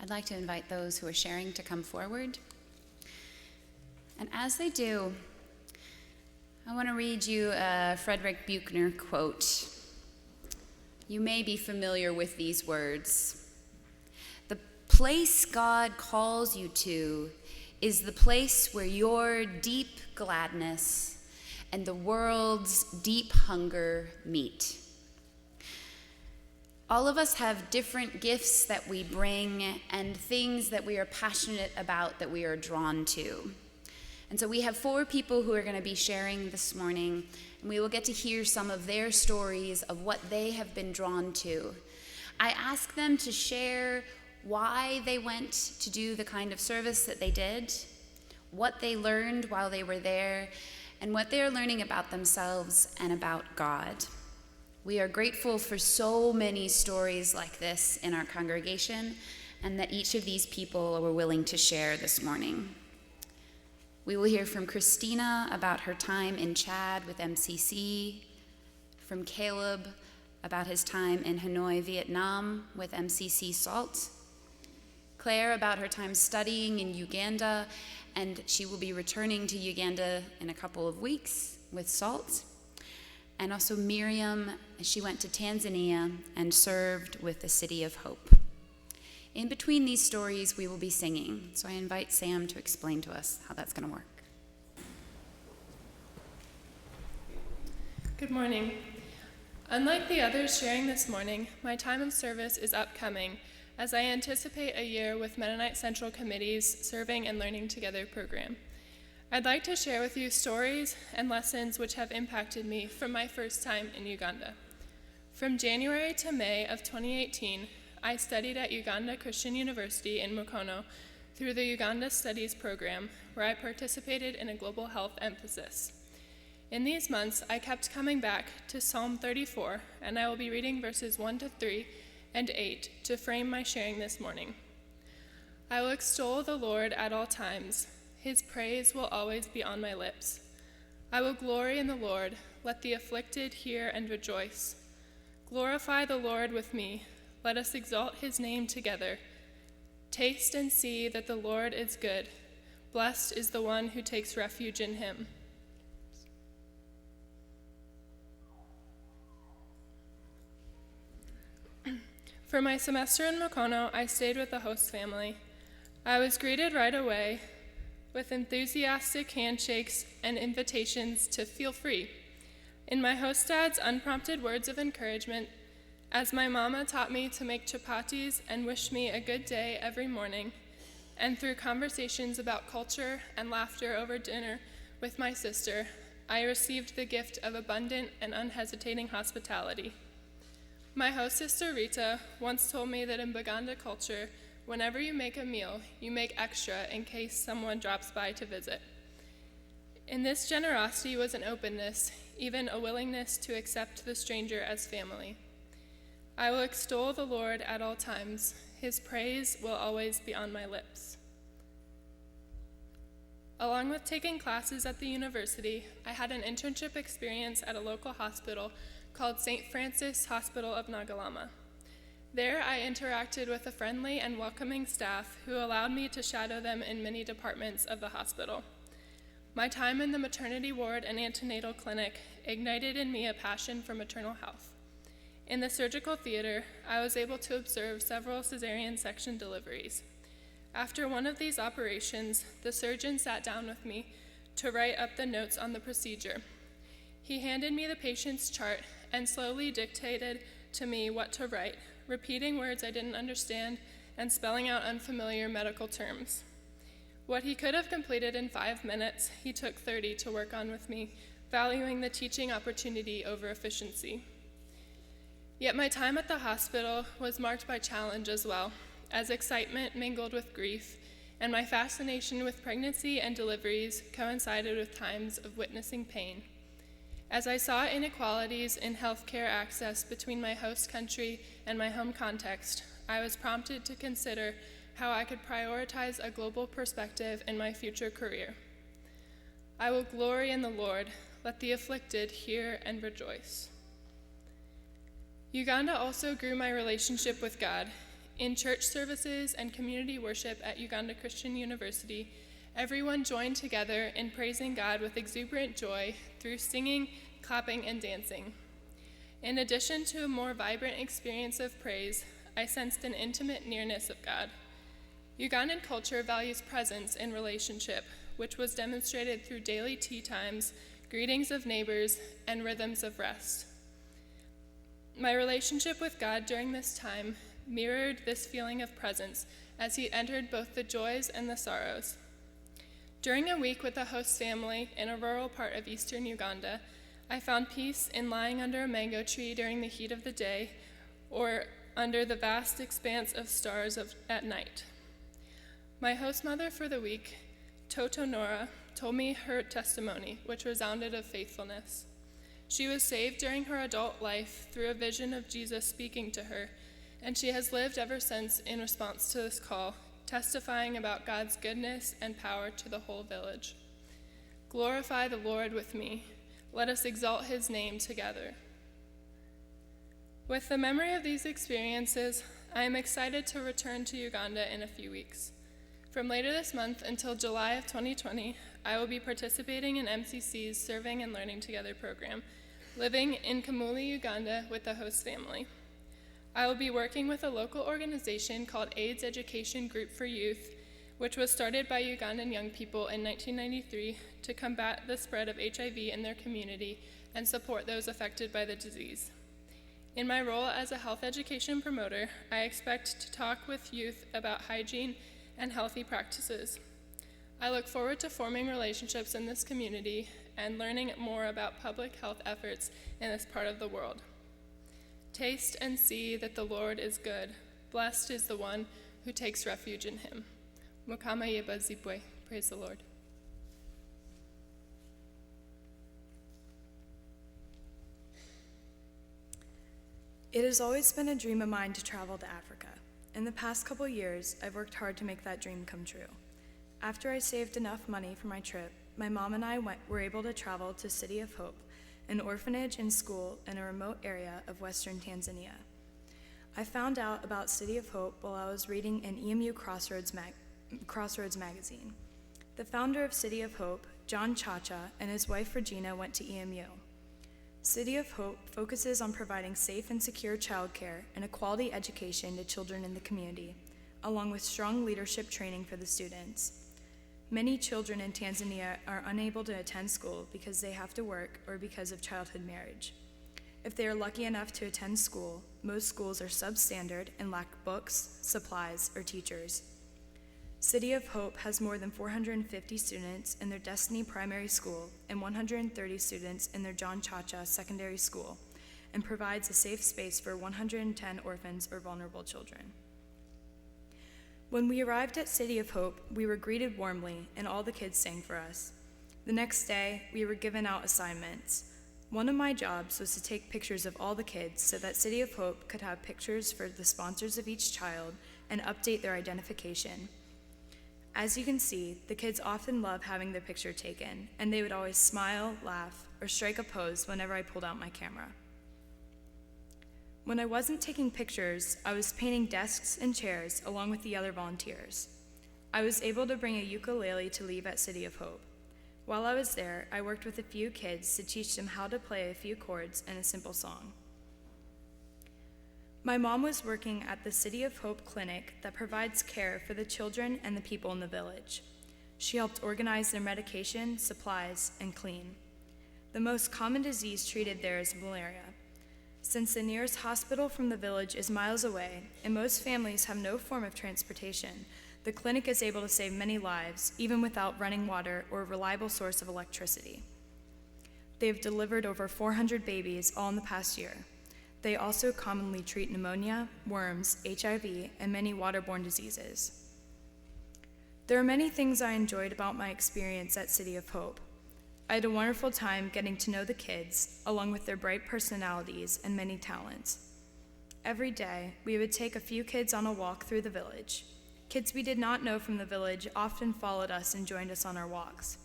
I'd like to invite those who are sharing to come forward. And as they do, I want to read you a Frederick Buechner quote. You may be familiar with these words. The place God calls you to is the place where your deep gladness and the world's deep hunger meet. All of us have different gifts that we bring and things that we are passionate about that we are drawn to. And so we have 4 people who are going to be sharing this morning, and we will get to hear some of their stories of what they have been drawn to. I ask them to share why they went to do the kind of service that they did, what they learned while they were there, and what they are learning about themselves and about God. We are grateful for so many stories like this in our congregation, and that each of these people were willing to share this morning. We will hear from Christina about her time in Chad with MCC, from Caleb about his time in Hanoi, Vietnam with MCC SALT, Claire about her time studying in Uganda, and she will be returning to Uganda in a couple of weeks with SALT. And also Miriam, she went to Tanzania and served with the City of Hope. In between these stories, we will be singing. So I invite Sam to explain to us how that's going to work. Good morning. Unlike the others sharing this morning, my time of service is upcoming as I anticipate a year with Mennonite Central Committee's Serving and Learning Together program. I'd like to share with you stories and lessons which have impacted me from my first time in Uganda. From January to May of 2018, I studied at Uganda Christian University in Mukono through the Uganda Studies program, where I participated in a global health emphasis. In these months, I kept coming back to Psalm 34, and I will be reading verses 1 to 3 and 8 to frame my sharing this morning. I will extol the Lord at all times. His praise will always be on my lips. I will glory in the Lord. Let the afflicted hear and rejoice. Glorify the Lord with me. Let us exalt his name together. Taste and see that the Lord is good. Blessed is the one who takes refuge in him. For my semester in Mukono, I stayed with the host family. I was greeted right away with enthusiastic handshakes and invitations to feel free. In my host dad's unprompted words of encouragement, as my mama taught me to make chapatis and wished me a good day every morning, and through conversations about culture and laughter over dinner with my sister, I received the gift of abundant and unhesitating hospitality. My host sister Rita once told me that in Baganda culture, whenever you make a meal, you make extra in case someone drops by to visit. In this generosity was an openness, even a willingness to accept the stranger as family. I will extol the Lord at all times. His praise will always be on my lips. Along with taking classes at the university, I had an internship experience at a local hospital called St. Francis Hospital of Nagalama. There, I interacted with a friendly and welcoming staff who allowed me to shadow them in many departments of the hospital. My time in the maternity ward and antenatal clinic ignited in me a passion for maternal health. In the surgical theater, I was able to observe several cesarean section deliveries. After one of these operations, the surgeon sat down with me to write up the notes on the procedure. He handed me the patient's chart and slowly dictated to me what to write, repeating words I didn't understand and spelling out unfamiliar medical terms. What he could have completed in 5 minutes, he took 30 to work on with me, valuing the teaching opportunity over efficiency. Yet my time at the hospital was marked by challenge as well, as excitement mingled with grief, and my fascination with pregnancy and deliveries coincided with times of witnessing pain. As I saw inequalities in healthcare access between my host country and my home context, I was prompted to consider how I could prioritize a global perspective in my future career. I will glory in the Lord. Let the afflicted hear and rejoice. Uganda also grew my relationship with God. In church services and community worship at Uganda Christian University, everyone joined together in praising God with exuberant joy through singing, clapping, and dancing. In addition to a more vibrant experience of praise, I sensed an intimate nearness of God. Ugandan culture values presence in relationship, which was demonstrated through daily tea times, greetings of neighbors, and rhythms of rest. My relationship with God during this time mirrored this feeling of presence as he entered both the joys and the sorrows. During a week with a host family in a rural part of eastern Uganda, I found peace in lying under a mango tree during the heat of the day or under the vast expanse of stars at night. My host mother for the week, Toto Nora, told me her testimony, which resounded of faithfulness. She was saved during her adult life through a vision of Jesus speaking to her, and she has lived ever since in response to this call, testifying about God's goodness and power to the whole village. Glorify the Lord with me. Let us exalt his name together. With the memory of these experiences, I am excited to return to Uganda in a few weeks. From later this month until July of 2020, I will be participating in MCC's Serving and Learning Together program, living in Kamuli, Uganda with the host family. I will be working with a local organization called AIDS Education Group for Youth, which was started by Ugandan young people in 1993 to combat the spread of HIV in their community and support those affected by the disease. In my role as a health education promoter, I expect to talk with youth about hygiene and healthy practices. I look forward to forming relationships in this community and learning more about public health efforts in this part of the world. Taste and see that the Lord is good. Blessed is the one who takes refuge in him. Mukama yeba zibwe. Praise the Lord. It has always been a dream of mine to travel to Africa. In the past couple years, I've worked hard to make that dream come true. After I saved enough money for my trip, my mom and I were able to travel to City of Hope, an orphanage and school in a remote area of western Tanzania. I found out about City of Hope while I was reading an EMU Crossroads magazine. The founder of City of Hope, John Chacha, and his wife Regina went to EMU. City of Hope focuses on providing safe and secure childcare and a quality education to children in the community, along with strong leadership training for the students. Many children in Tanzania are unable to attend school because they have to work or because of childhood marriage. If they are lucky enough to attend school, most schools are substandard and lack books, supplies, or teachers. City of Hope has more than 450 students in their Destiny Primary School and 130 students in their John Chacha Secondary School, and provides a safe space for 110 orphans or vulnerable children. When we arrived at City of Hope, we were greeted warmly, and all the kids sang for us. The next day, we were given out assignments. One of my jobs was to take pictures of all the kids so that City of Hope could have pictures for the sponsors of each child and update their identification. As you can see, the kids often love having their picture taken, and they would always smile, laugh, or strike a pose whenever I pulled out my camera. When I wasn't taking pictures, I was painting desks and chairs along with the other volunteers. I was able to bring a ukulele to leave at City of Hope. While I was there, I worked with a few kids to teach them how to play a few chords and a simple song. My mom was working at the City of Hope clinic that provides care for the children and the people in the village. She helped organize their medication, supplies, and clean. The most common disease treated there is malaria. Since the nearest hospital from the village is miles away, and most families have no form of transportation, the clinic is able to save many lives, even without running water or a reliable source of electricity. They have delivered over 400 babies all in the past year. They also commonly treat pneumonia, worms, HIV, and many waterborne diseases. There are many things I enjoyed about my experience at City of Hope. I had a wonderful time getting to know the kids, along with their bright personalities and many talents. Every day, we would take a few kids on a walk through the village. Kids we did not know from the village often followed us and joined us on our walks.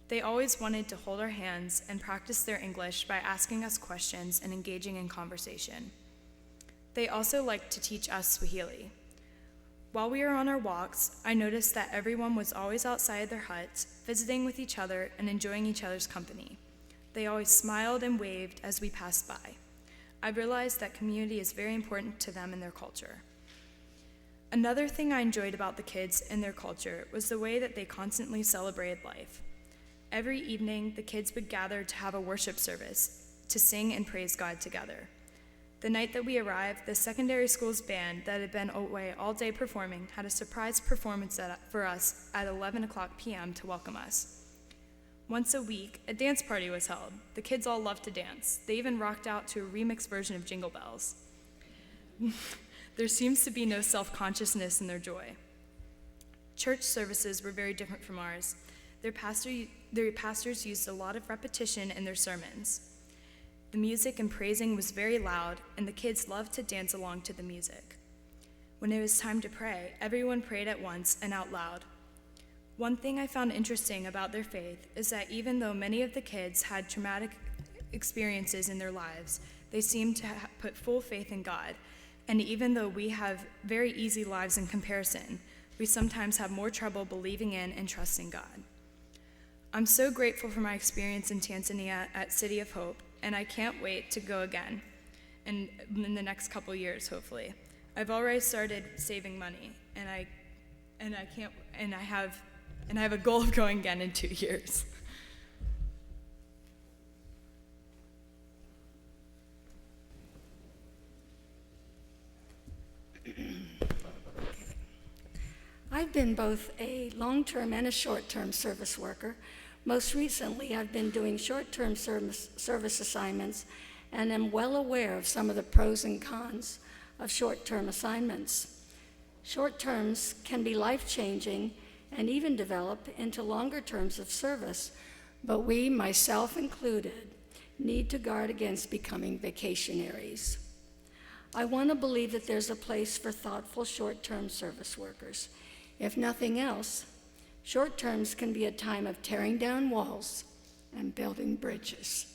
They always wanted to hold our hands and practice their English by asking us questions and engaging in conversation. They also liked to teach us Swahili. While we were on our walks, I noticed that everyone was always outside their huts, visiting with each other and enjoying each other's company. They always smiled and waved as we passed by. I realized that community is very important to them and their culture. Another thing I enjoyed about the kids and their culture was the way that they constantly celebrated life. Every evening, the kids would gather to have a worship service, to sing and praise God together. The night that we arrived, the secondary school's band that had been away all day performing had a surprise performance for us at 11 o'clock p.m. to welcome us. Once a week, a dance party was held. The kids all loved to dance. They even rocked out to a remixed version of Jingle Bells. There seems to be no self-consciousness in their joy. Church services were very different from ours. Their pastors used a lot of repetition in their sermons. The music and praising was very loud, and the kids loved to dance along to the music. When it was time to pray, everyone prayed at once and out loud. One thing I found interesting about their faith is that even though many of the kids had traumatic experiences in their lives, they seemed to put full faith in God. And even though we have very easy lives in comparison, we sometimes have more trouble believing in and trusting God. I'm so grateful for my experience in Tanzania at City of Hope, and I can't wait to go again, and in the next couple years, hopefully. I've already started saving money, and I have a goal of going again in 2 years. I've been both a long-term and a short-term service worker. Most recently, I've been doing short-term service assignments and am well aware of some of the pros and cons of short-term assignments. Short terms can be life-changing and even develop into longer terms of service, but we, myself included, need to guard against becoming vacationaries. I want to believe that there's a place for thoughtful short-term service workers. If nothing else, short terms can be a time of tearing down walls and building bridges.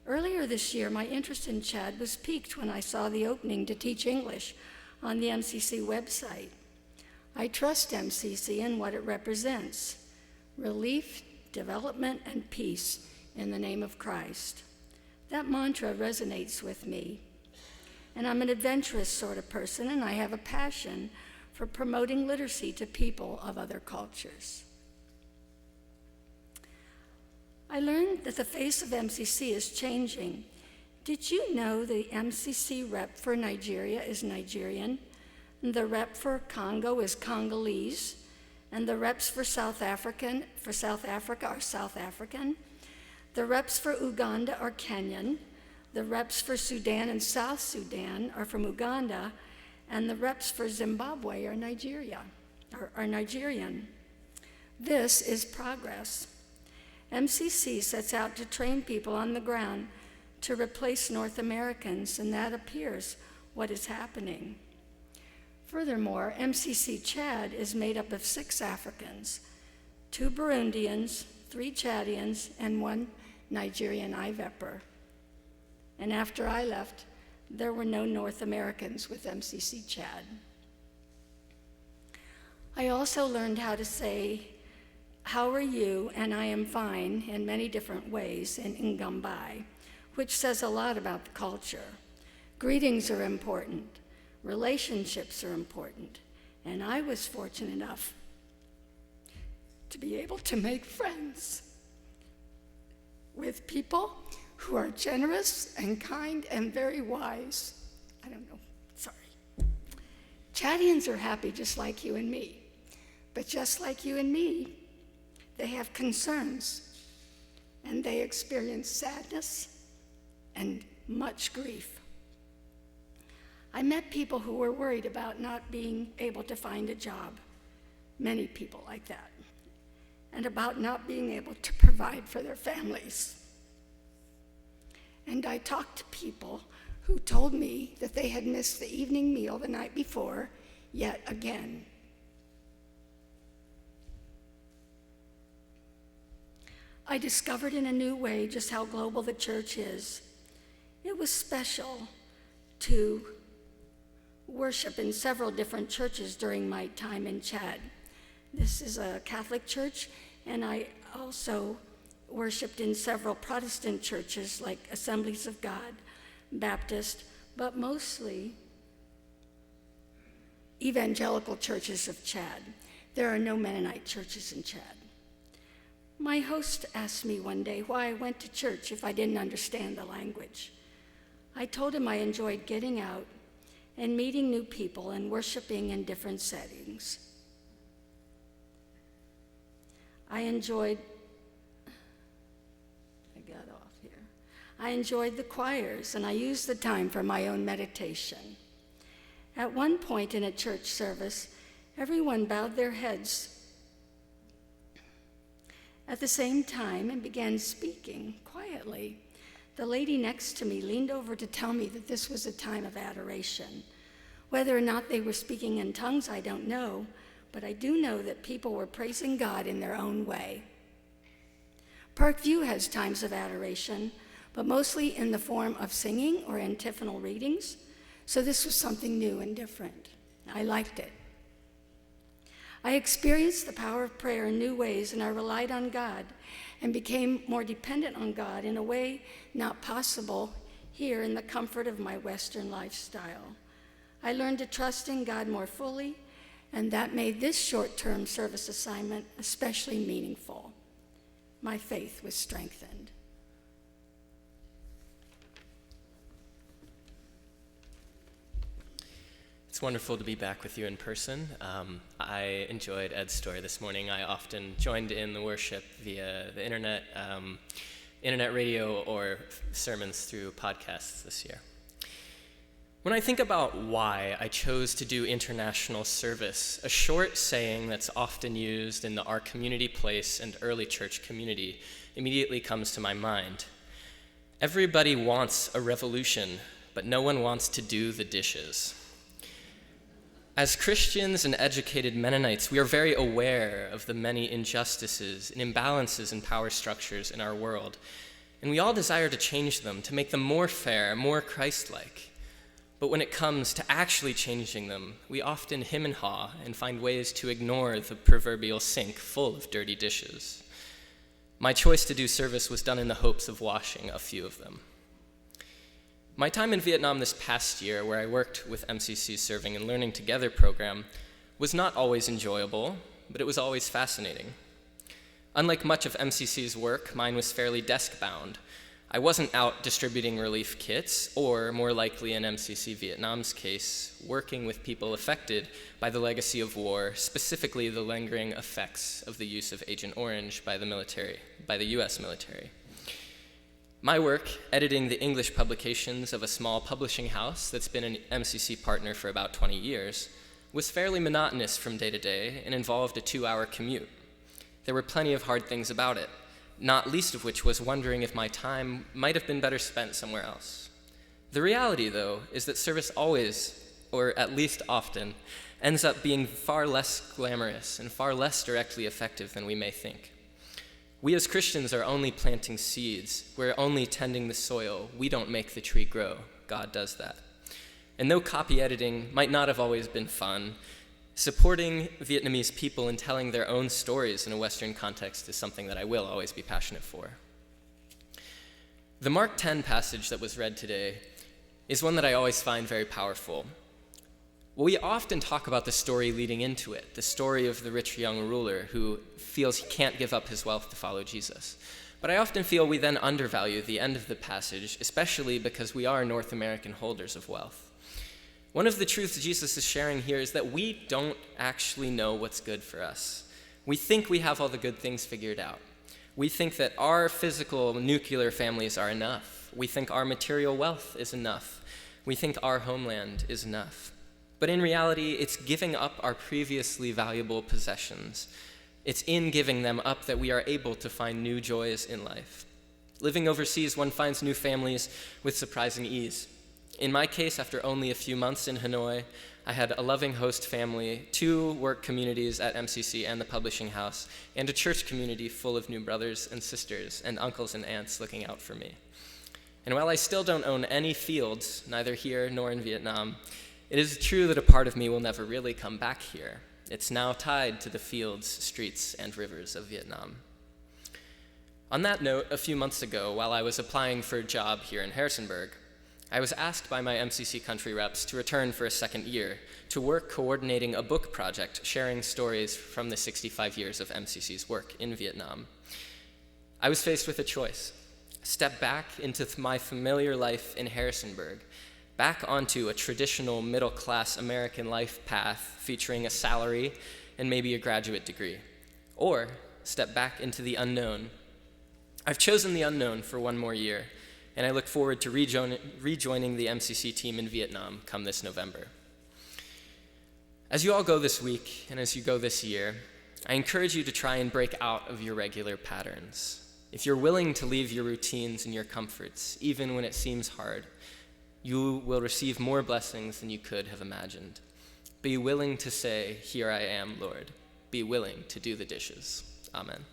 Earlier this year, my interest in Chad was piqued when I saw the opening to teach English on the MCC website. I trust MCC and what it represents: relief, development, and peace in the name of Christ. That mantra resonates with me. And I'm an adventurous sort of person, and I have a passion for promoting literacy to people of other cultures. I learned that the face of MCC is changing. Did you know the MCC rep for Nigeria is Nigerian, and the rep for Congo is Congolese, and the reps for South Africa are South African, the reps for Uganda are Kenyan, the reps for Sudan and South Sudan are from Uganda, and the reps for Zimbabwe are Nigerian. This is progress. MCC sets out to train people on the ground to replace North Americans, and that appears what is happening. Furthermore, MCC Chad is made up of 6 Africans, 2 Burundians, 3 Chadians, and 1 Nigerian IVEPer. And after I left, there were no North Americans with MCC Chad. I also learned how to say, "How are you?" and "I am fine" in many different ways in Ngambay, which says a lot about the culture. Greetings are important. Relationships are important. And I was fortunate enough to be able to make friends with people who are generous and kind and very wise. Chadians are happy just like you and me. But just like you and me, they have concerns, and they experience sadness and much grief. I met people who were worried about not being able to find a job, many people like that, and about not being able to provide for their families. And I talked to people who told me that they had missed the evening meal the night before yet again. I discovered in a new way just how global the church is. It was special to worship in several different churches during my time in Chad. This is a Catholic church, and I also worshiped in several Protestant churches like Assemblies of God, Baptist, but mostly evangelical churches of Chad. There are no Mennonite churches in Chad. My host asked me one day why I went to church if I didn't understand the language. I told him I enjoyed getting out and meeting new people and worshiping in different settings. I enjoyed the choirs, and I used the time for my own meditation. At one point in a church service, everyone bowed their heads at the same time and began speaking quietly. The lady next to me leaned over to tell me that this was a time of adoration. Whether or not they were speaking in tongues, I don't know, but I do know that people were praising God in their own way. Parkview has times of adoration, but mostly in the form of singing or antiphonal readings, so this was something new and different. I liked it. I experienced the power of prayer in new ways, and I relied on God and became more dependent on God in a way not possible here in the comfort of my Western lifestyle. I learned to trust in God more fully, and that made this short-term service assignment especially meaningful. My faith was strengthened. It's wonderful to be back with you in person. I enjoyed Ed's story this morning. I often joined in the worship via the internet radio, or sermons through podcasts this year. When I think about why I chose to do international service, a short saying that's often used in the Our Community Place and early church community immediately comes to my mind. Everybody wants a revolution, but no one wants to do the dishes. As Christians and educated Mennonites, we are very aware of the many injustices and imbalances in power structures in our world, and we all desire to change them, to make them more fair, more Christ-like. But when it comes to actually changing them, we often hem and haw and find ways to ignore the proverbial sink full of dirty dishes. My choice to do service was done in the hopes of washing a few of them. My time in Vietnam this past year, where I worked with MCC's Serving and Learning Together program, was not always enjoyable, but it was always fascinating. Unlike much of MCC's work, mine was fairly desk-bound. I wasn't out distributing relief kits, or, more likely in MCC Vietnam's case, working with people affected by the legacy of war, specifically the lingering effects of the use of Agent Orange by the US military. My work, editing the English publications of a small publishing house that's been an MCC partner for about 20 years, was fairly monotonous from day to day and involved a 2-hour commute. There were plenty of hard things about it, not least of which was wondering if my time might have been better spent somewhere else. The reality, though, is that service always, or at least often, ends up being far less glamorous and far less directly effective than we may think. We as Christians are only planting seeds. We're only tending the soil. We don't make the tree grow. God does that. And though copy editing might not have always been fun, supporting Vietnamese people and telling their own stories in a Western context is something that I will always be passionate for. The Mark 10 passage that was read today is one that I always find very powerful. We often talk about the story leading into it, the story of the rich young ruler who feels he can't give up his wealth to follow Jesus. But I often feel we then undervalue the end of the passage, especially because we are North American holders of wealth. One of the truths Jesus is sharing here is that we don't actually know what's good for us. We think we have all the good things figured out. We think that our physical nuclear families are enough. We think our material wealth is enough. We think our homeland is enough. But in reality, it's giving up our previously valuable possessions. It's in giving them up that we are able to find new joys in life. Living overseas, one finds new families with surprising ease. In my case, after only a few months in Hanoi, I had a loving host family, 2 work communities at MCC and the publishing house, and a church community full of new brothers and sisters and uncles and aunts looking out for me. And while I still don't own any fields, neither here nor in Vietnam, it is true that a part of me will never really come back here. It's now tied to the fields, streets, and rivers of Vietnam. On that note, a few months ago, while I was applying for a job here in Harrisonburg, I was asked by my MCC country reps to return for a second year to work coordinating a book project sharing stories from the 65 years of MCC's work in Vietnam. I was faced with a choice: step back into my familiar life in Harrisonburg, back onto a traditional middle-class American life path featuring a salary and maybe a graduate degree, or step back into the unknown. I've chosen the unknown for one more year, and I look forward to rejoining the MCC team in Vietnam come this November. As you all go this week, and as you go this year, I encourage you to try and break out of your regular patterns. If you're willing to leave your routines and your comforts, even when it seems hard, you will receive more blessings than you could have imagined. Be willing to say, "Here I am, Lord." Be willing to do the dishes. Amen.